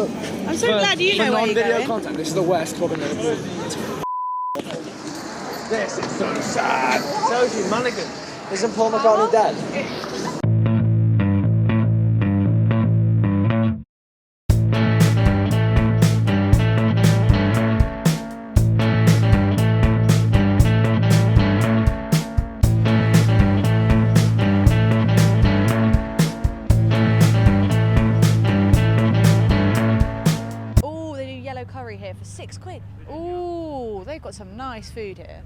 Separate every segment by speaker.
Speaker 1: I'm so glad you know where you're
Speaker 2: non-video
Speaker 1: going.
Speaker 2: content, this is the worst club in Liverpool. This is so sad.
Speaker 3: Tells you, Mulligan.
Speaker 2: Isn't Paul McCartney dead?
Speaker 1: Oh, they do yellow curry here for £6. Oh, they've got some nice food here.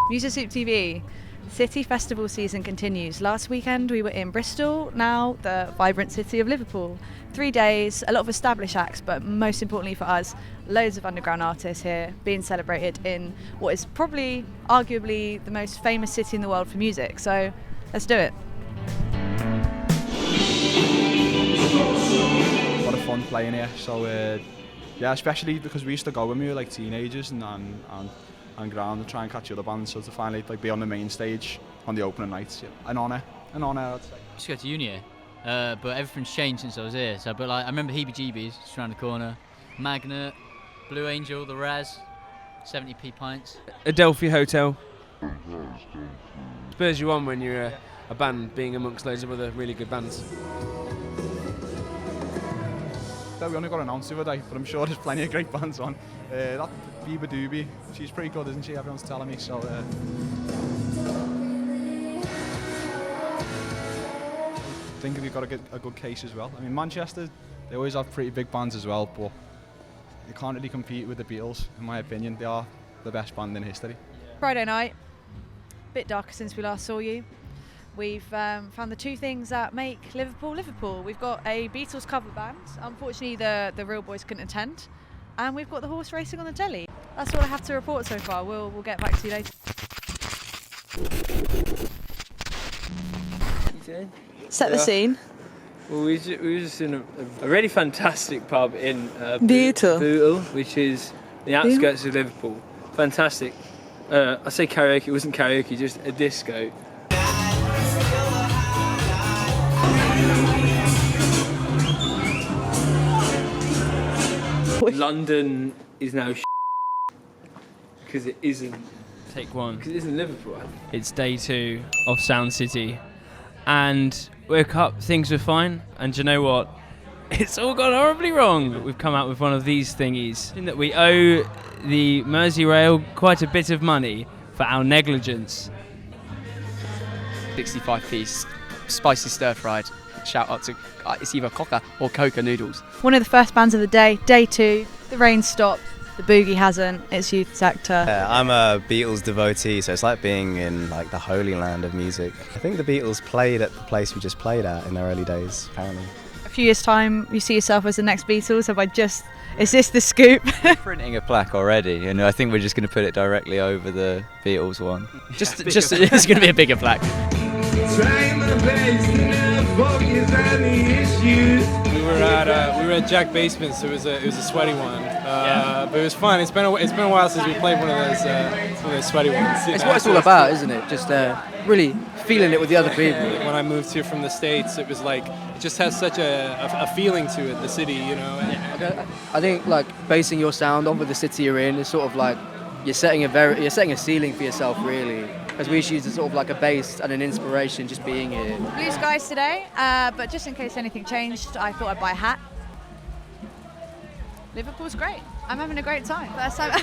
Speaker 1: Musosoup TV. City festival season continues. Last weekend we were in Bristol, now the vibrant city of Liverpool. 3 days, a lot of established acts, but most importantly for us, loads of underground artists here being celebrated in what is probably, arguably, the most famous city in the world for music. So let's do it.
Speaker 4: A lot of fun playing here. So yeah, especially because we used to go when we were like teenagers and ground and try and catch other bands. So to finally like be on the main stage on the opening nights, yeah, an honour. I'd say.
Speaker 5: I used to go to uni here, but everything's changed since I was here. So, but like I remember Heebie-Jeebies just around the corner, Magnet, Blue Angel, the Raz, 70p pints.
Speaker 3: Adelphi Hotel. Spurs you on when you're a band being amongst loads of other really good bands.
Speaker 4: We only got announced the other day, but I'm sure there's plenty of great bands on. That Biba Doobie, she's pretty good, isn't she? Everyone's telling me. So I think we've got a good case as well. I mean, Manchester, they always have pretty big bands as well, but you can't really compete with the Beatles, in my opinion. They are the best band in history.
Speaker 1: Friday night, bit darker since we last saw you. We've found the two things that make Liverpool Liverpool. We've got a Beatles cover band. Unfortunately, the real boys couldn't attend. And we've got the horse racing on the telly. That's all I have to report so far. We'll get back to you later. Set the scene.
Speaker 6: Well, we were just in a really fantastic pub in
Speaker 1: Bootle,
Speaker 6: which is the outskirts of Liverpool. Fantastic. I say karaoke, it wasn't karaoke, just a disco. London is now because it isn't.
Speaker 3: Take one.
Speaker 6: Because it isn't Liverpool.
Speaker 3: It's day 2 of Sound City, and woke up, things were fine, and do you know what? It's all gone horribly wrong. We've come out with one of these thingies, in that we owe the Merseyrail quite a bit of money for our negligence.
Speaker 7: 65p spicy stir-fried. Shout out to it's either Coca or Coca noodles.
Speaker 1: One of the first bands of the day 2. The rain stopped, the boogie hasn't. It's Youth Sector.
Speaker 8: I'm a Beatles devotee, so it's like being in like the holy land of music. I think the Beatles played at the place we just played at in their early days, apparently.
Speaker 1: A few years' time, you see yourself as the next Beatles. Is this the scoop?
Speaker 9: We're printing a plaque already, and I think we're just going to put it directly over the Beatles one. Just it's going to be a bigger plaque.
Speaker 3: We were at Jack Basement's, so it was a sweaty one, but it was fun. It's been a while since we played one of those sweaty ones.
Speaker 7: It's what it's all about, isn't it? Just really feeling it with the other people.
Speaker 3: When I moved here from the States, it was like it just has such a feeling to it, the city, you know.
Speaker 7: I think like basing your sound off of the city you're in is sort of like you're setting a ceiling for yourself, really. As we use as sort of like a base and an inspiration just being here.
Speaker 1: Blue skies today, but just in case anything changed, I thought I'd buy a hat. Liverpool's great. I'm having a great time. First time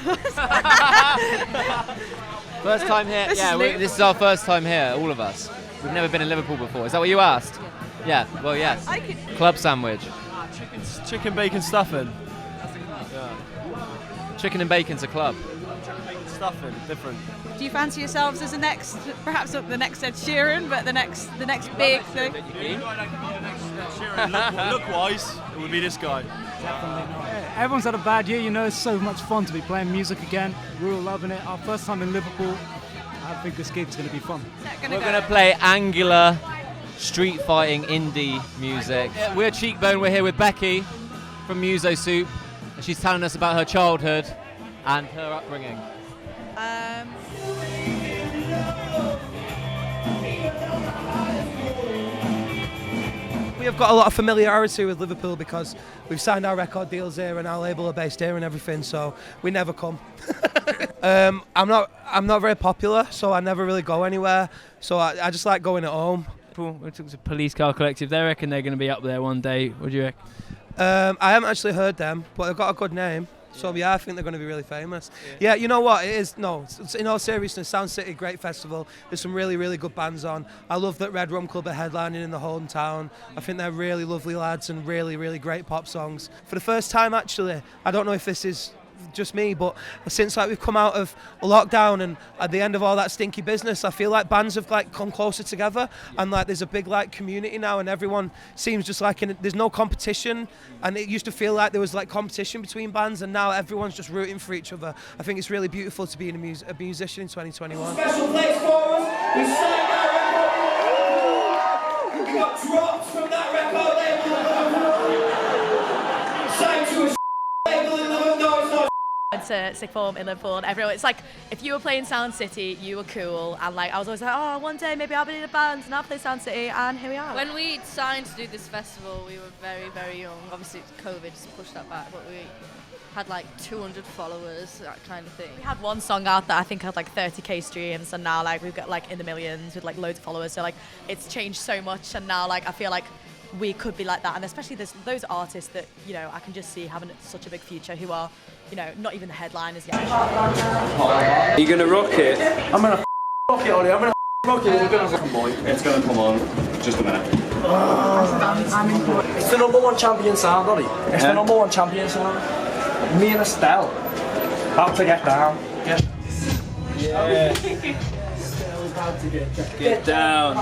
Speaker 10: First time here? Yeah, this is our first time here, all of us. We've never been in Liverpool before. Is that what you asked? Yeah, well, yes. Club sandwich.
Speaker 3: Chicken bacon stuffing.
Speaker 10: Chicken and bacon's a club.
Speaker 3: Stuffing, different.
Speaker 1: Do you fancy yourselves as the next, perhaps not the next Ed Sheeran, but the next big thing?
Speaker 3: Look-wise, it would be this guy.
Speaker 2: Everyone's had a bad year, you know, it's so much fun to be playing music again. We're all loving it. Our first time in Liverpool. I think this gig's going to be fun.
Speaker 10: We're going to play angular, street fighting indie music. We're Cheekbone, we're here with Becky from Musosoup. She's telling us about her childhood and her upbringing.
Speaker 11: We have got a lot of familiarity with Liverpool because we've signed our record deals here and our label are based here and everything, so we never come. I'm not very popular, so I never really go anywhere. So I just like going at home.
Speaker 3: We took to Police Car Collective. They reckon they're going to be up there one day. What do you reckon?
Speaker 11: I haven't actually heard them, but they've got a good name. So yeah, I think they're going to be really famous. Yeah, you know what? It is. No, in all seriousness, Sound City, great festival. There's some really, really good bands on. I love that Red Rum Club are headlining in the hometown. I think they're really lovely lads and really, really great pop songs. For the first time, actually, I don't know if this is just me, but since like we've come out of lockdown and at the end of all that stinky business, I feel like bands have like come closer together, and like there's a big like community now, and everyone seems just like there's no competition. And it used to feel like there was like competition between bands, and now everyone's just rooting for each other. I think it's really beautiful to be a musician in 2021.
Speaker 12: Special place for us. We signed our record. We got dropped from that record label. Signed to a label in Liverpool. No, it's not.
Speaker 13: To sixth form in Liverpool, and everyone, it's like if you were playing Sound City, you were cool, and like I was always like, oh, one day maybe I'll be in a band and I'll play Sound City, and here we are.
Speaker 14: When we signed to do this festival, we were very, very young. Obviously, COVID just pushed that back, but we had like 200 followers, that kind of thing.
Speaker 13: We had one song out that I think had like 30k streams, and now like we've got like in the millions with like loads of followers. So like it's changed so much, and now like I feel like we could be like that, and especially there's those artists that, you know, I can just see having such a big future who are, you know, not even the headliners yet.
Speaker 6: Are you gonna rock it?
Speaker 12: I'm gonna rock it, Ollie. I'm gonna rock it. It's gonna come on. Just a minute. It's the #1 champion sound, Ollie. It's the #1 champion sound. Me and Estelle. About to get down. Yeah. Still about to get
Speaker 6: down.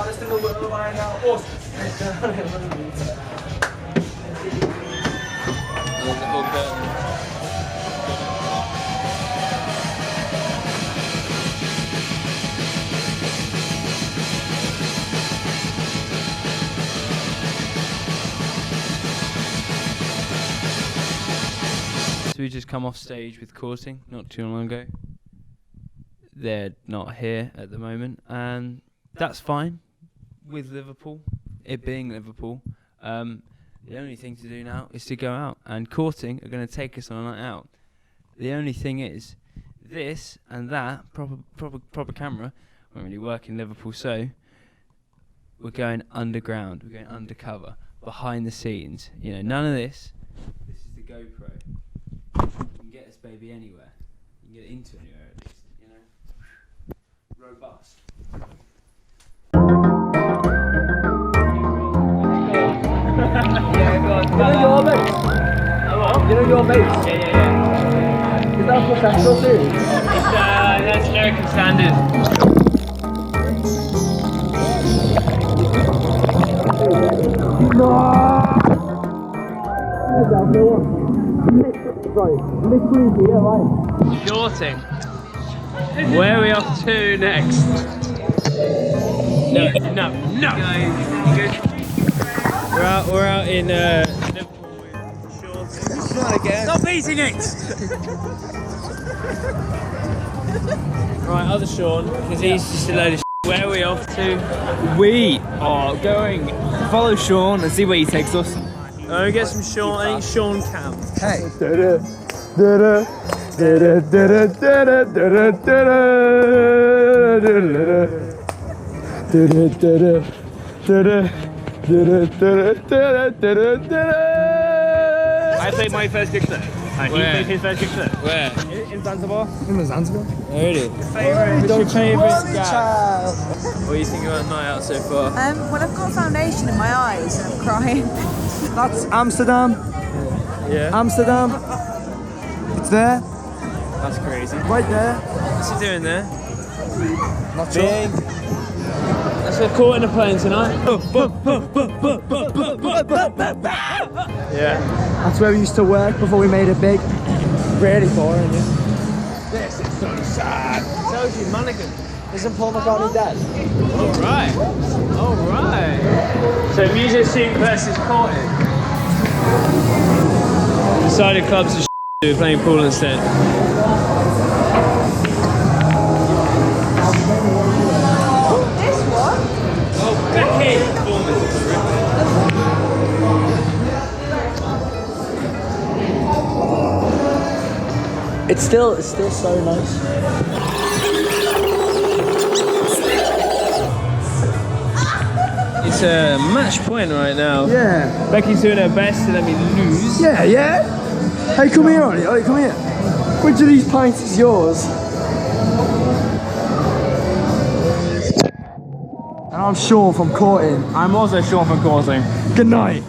Speaker 3: So we just come off stage with Courting not too long ago. They're not here at the moment, and that's fine with Liverpool, it being Liverpool. The only thing to do now is to go out, and Courting are going to take us on a night out. The only thing is, this and that proper camera won't really work in Liverpool, so we're going underground, we're going undercover, behind the scenes. You know, none of this. This is the GoPro. You can get this baby anywhere. You can get it into anywhere at least, you know. Robust.
Speaker 12: You know your bass? You know your bass?
Speaker 6: Yeah.
Speaker 12: Is that professional too?
Speaker 6: That's American standard. Courting. Where are we off to next? No. We're out in Liverpool with Courting. Stop beating it! Right, other Sean, because he's just a load of shit. Where are we off to?
Speaker 15: We are going to follow Sean and see where he takes us.
Speaker 6: Oh, get some Sean, I think Sean Camp.
Speaker 15: Hey.
Speaker 6: I played my first gig there. And he played his first gig there.
Speaker 3: Where?
Speaker 6: In Zanzibar.
Speaker 15: In Zanzibar?
Speaker 3: Oh, really?
Speaker 6: What's your favourite gag?
Speaker 3: What do you think about a night out so far?
Speaker 1: Well, I've got foundation in my eyes and I'm crying.
Speaker 15: That's Amsterdam.
Speaker 6: Yeah.
Speaker 15: Amsterdam. It's there.
Speaker 6: That's crazy.
Speaker 15: Right there.
Speaker 6: What's he doing there?
Speaker 15: Not sure.
Speaker 6: That's what Courting are playing tonight. Yeah.
Speaker 15: That's where we used to work before we made it big. Really boring, yeah.
Speaker 12: This is so sad.
Speaker 15: Tells you, mannequin. Isn't Paul McCartney dead?
Speaker 6: Alright. So Musosoup versus Courting. Decided clubs are we're playing pool instead.
Speaker 1: This one?
Speaker 6: Oh, Becky!
Speaker 12: It's still so nice.
Speaker 6: It's a match point right now.
Speaker 12: Yeah.
Speaker 6: Becky's doing her best to let me lose.
Speaker 12: Yeah, yeah. Hey, come here, Ollie. Ollie, come here. Which of these pints is yours? And I'm Sean from Courting.
Speaker 6: I'm also Sean from Courting.
Speaker 12: Good night.